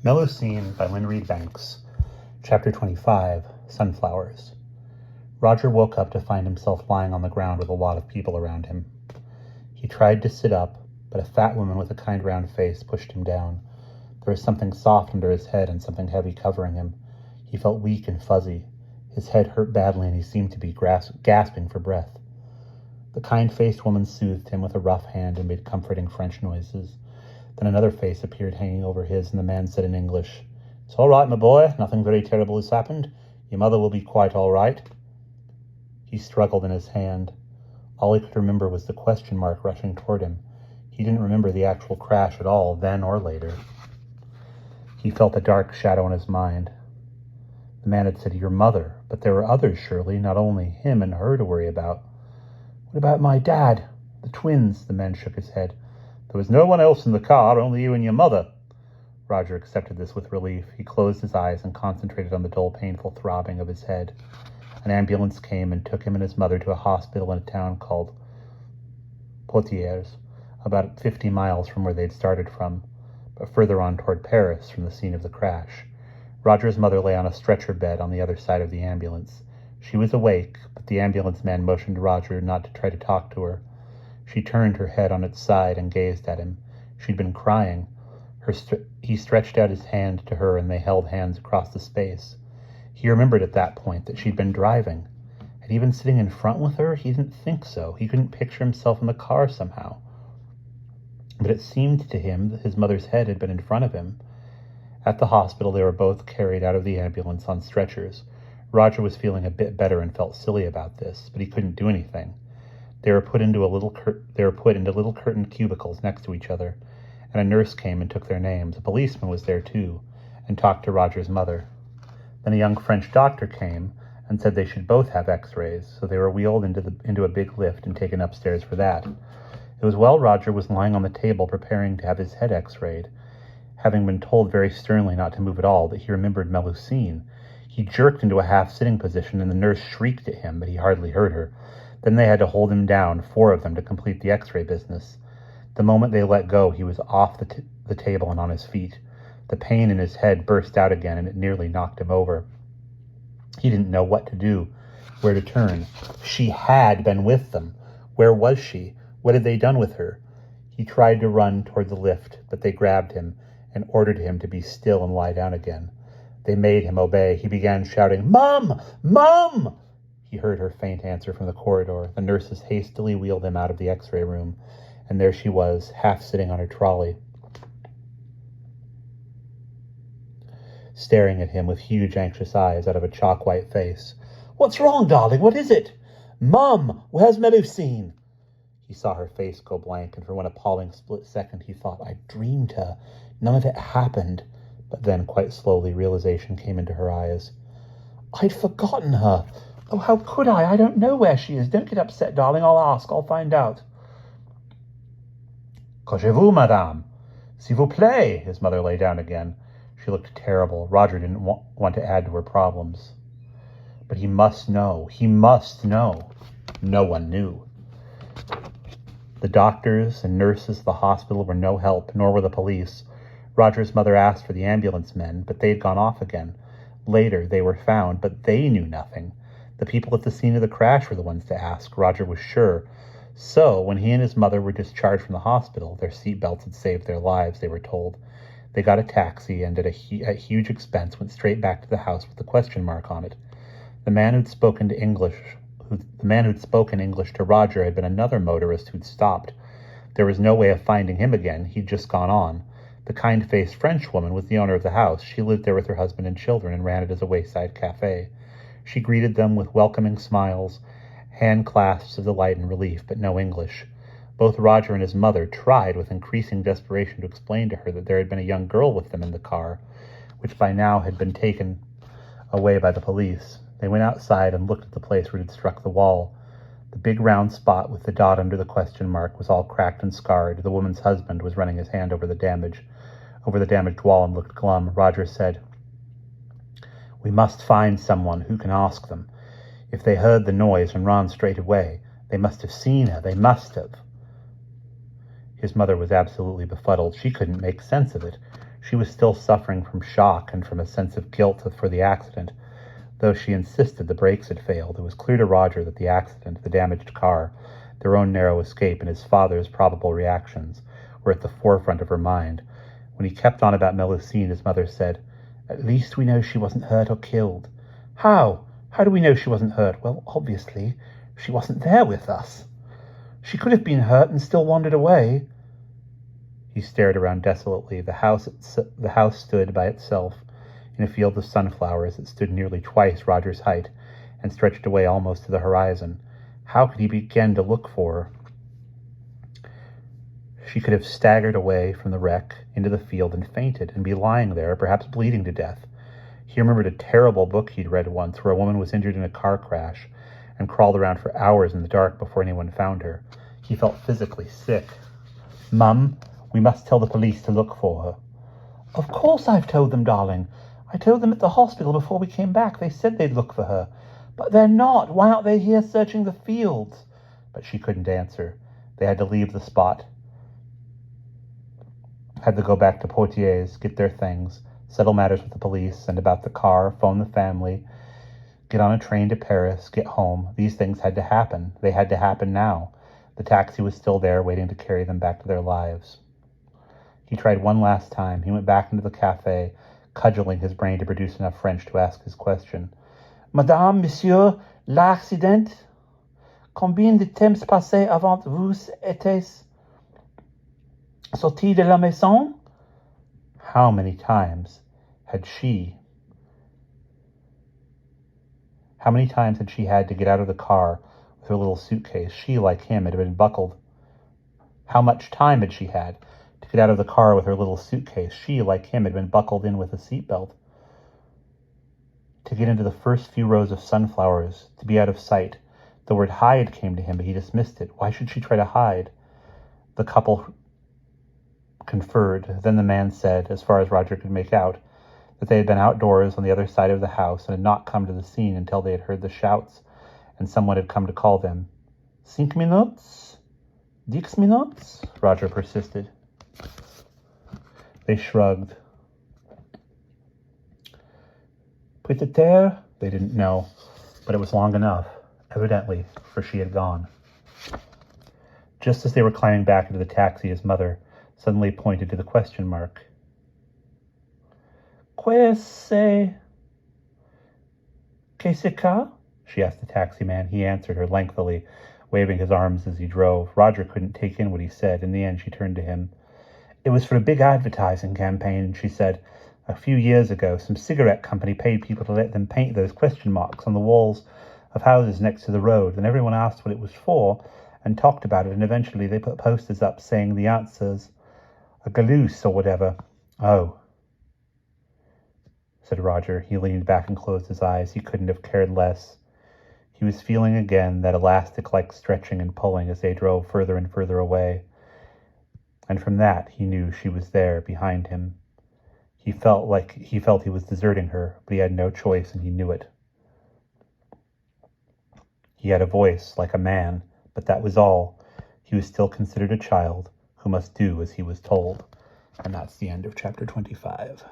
Melusine by Reid Chapter 25, Sunflowers. Roger woke up to find himself lying on the ground with a lot of people around him. He tried to sit up, but a fat woman with a kind round face pushed him down. There was something soft under his head and something heavy covering him. He felt weak and fuzzy. His head hurt badly and he seemed to be gasping for breath. The kind-faced woman soothed him with a rough hand and made comforting French noises. Then another face appeared hanging over his, and the man said in English, "It's all right, my boy. Nothing very terrible has happened. Your mother will be quite all right." He struggled in his hand. All he could remember was the question mark rushing toward him. He didn't remember the actual crash at all, then or later. He felt a dark shadow in his mind. The man had said, "Your mother," but there were others, surely, not only him and her to worry about. "What about my dad? The twins?" The man shook his head. "There was no one else in the car, only you and your mother." Roger accepted this with relief. He closed his eyes and concentrated on the dull, painful throbbing of his head. An ambulance came and took him and his mother to a hospital in a town called Poitiers, about 50 miles from where they'd started from, but further on toward Paris from the scene of the crash. Roger's mother lay on a stretcher bed on the other side of the ambulance. She was awake, but the ambulance man motioned Roger not to try to talk to her. She turned her head on its side and gazed at him. She'd been crying. He stretched out his hand to her, and they held hands across the space. He remembered at that point that she'd been driving. Had he been sitting in front with her? He didn't think so. He couldn't picture himself in the car somehow. But it seemed to him that his mother's head had been in front of him. At the hospital, they were both carried out of the ambulance on stretchers. Roger was feeling a bit better and felt silly about this, but he couldn't do anything. They were put into little curtained cubicles next to each other, and a nurse came and took their names. A policeman was there too, and talked to Roger's mother. Then a young French doctor came and said they should both have x-rays, so they were wheeled into a big lift and taken upstairs for that. It was while Roger was lying on the table preparing to have his head x-rayed, having been told very sternly not to move at all, that he remembered Melusine. He jerked into a half-sitting position, and the nurse shrieked at him, but he hardly heard her. Then they had to hold him down, 4 of them, to complete the x-ray business. The moment they let go, he was off the table and on his feet. The pain in his head burst out again, and it nearly knocked him over. He didn't know what to do, where to turn. She had been with them. Where was she? What had they done with her? He tried to run toward the lift, but they grabbed him and ordered him to be still and lie down again. They made him obey. He began shouting, "Mom! Mom!" He heard her faint answer from the corridor. The nurses hastily wheeled him out of the x-ray room, and there she was, half sitting on her trolley, staring at him with huge, anxious eyes out of a chalk-white face. "What's wrong, darling? What is it?" "Mum, where's Melusine?" He saw her face go blank, and for one appalling split second he thought, "I dreamed her. None of it happened." But then, quite slowly, realization came into her eyes. "I'd forgotten her. Oh, how could I? I don't know where she is. Don't get upset, darling. I'll ask. I'll find out." "Couchez-vous, madame? S'il vous plaît." His mother lay down again. She looked terrible. Roger didn't want to add to her problems. But he must know. He must know. No one knew. The doctors and nurses at the hospital were no help, nor were the police. Roger's mother asked for the ambulance men, but they had gone off again. Later, they were found, but they knew nothing. The people at the scene of the crash were the ones to ask, Roger was sure. So, when he and his mother were discharged from the hospital, their seatbelts had saved their lives, they were told. They got a taxi and, at huge expense, went straight back to the house with the question mark on it. The man who'd spoken English to Roger had been another motorist who'd stopped. There was no way of finding him again. He'd just gone on. The kind-faced French woman was the owner of the house. She lived there with her husband and children and ran it as a wayside cafe. She greeted them with welcoming smiles, hand clasps of delight and relief, but no English. Both Roger and his mother tried with increasing desperation to explain to her that there had been a young girl with them in the car, which by now had been taken away by the police. They went outside and looked at the place where it had struck the wall. The big round spot with the dot under the question mark was all cracked and scarred. The woman's husband was running his hand over the damaged wall and looked glum. Roger said, "We must find someone who can ask them. If they heard the noise and ran straight away, they must have seen her. They must have." His mother was absolutely befuddled. She couldn't make sense of it. She was still suffering from shock and from a sense of guilt for the accident. Though she insisted the brakes had failed, it was clear to Roger that the accident, the damaged car, their own narrow escape, and his father's probable reactions were at the forefront of her mind. When he kept on about Melusine, his mother said, "At least we know she wasn't hurt or killed." "How? How do we know she wasn't hurt?" "Well, obviously, she wasn't there with us. She could have been hurt and still wandered away." He stared around desolately. The house stood by itself in a field of sunflowers that stood nearly twice Roger's height and stretched away almost to the horizon. How could he begin to look for her? She could have staggered away from the wreck into the field and fainted and be lying there, perhaps bleeding to death. He remembered a terrible book he'd read once where a woman was injured in a car crash and crawled around for hours in the dark before anyone found her. He felt physically sick. "Mum, we must tell the police to look for her." "Of course I've told them, darling. I told them at the hospital before we came back. They said they'd look for her. But they're not. Why aren't they here searching the fields?" But she couldn't answer. They had to leave the spot. Had to go back to Poitiers, get their things, settle matters with the police, send about the car, phone the family, get on a train to Paris, get home. These things had to happen. They had to happen now. The taxi was still there, waiting to carry them back to their lives. He tried one last time. He went back into the cafe, cudgeling his brain to produce enough French to ask his question. "Madame, monsieur, l'accident? Combien de temps passé avant vous étiez sorti de la maison?" How many times had she had to get out of the car with her little suitcase? She, like him, had been buckled. How much time had she had to get out of the car with her little suitcase? She, like him, had been buckled in with a seatbelt. To get into the first few rows of sunflowers, to be out of sight. The word hide came to him, but he dismissed it. Why should she try to hide? The couple conferred. Then the man said, as far as Roger could make out, that they had been outdoors on the other side of the house and had not come to the scene until they had heard the shouts, and someone had come to call them. "5 minutes? 10 minutes?" Roger persisted. They shrugged. Peut-être? They didn't know, but it was long enough, evidently, for she had gone. Just as they were climbing back into the taxi, his mother suddenly pointed to the question mark. "Qu'est-ce que?" she asked the taximan. He answered her lengthily, waving his arms as he drove. Roger couldn't take in what he said. In the end, she turned to him. "It was for a big advertising campaign," she said. "A few years ago, some cigarette company paid people to let them paint those question marks on the walls of houses next to the road, and everyone asked what it was for and talked about it, and eventually they put posters up saying the answers, a galouse or whatever." "Oh," said Roger. He leaned back and closed his eyes. He couldn't have cared less. He was feeling again that elastic-like stretching and pulling as they drove further and further away. And from that, he knew she was there, behind him. He felt he was deserting her, but he had no choice, and he knew it. He had a voice like a man, but that was all. He was still considered a child who must do as he was told. And that's the end of chapter 25.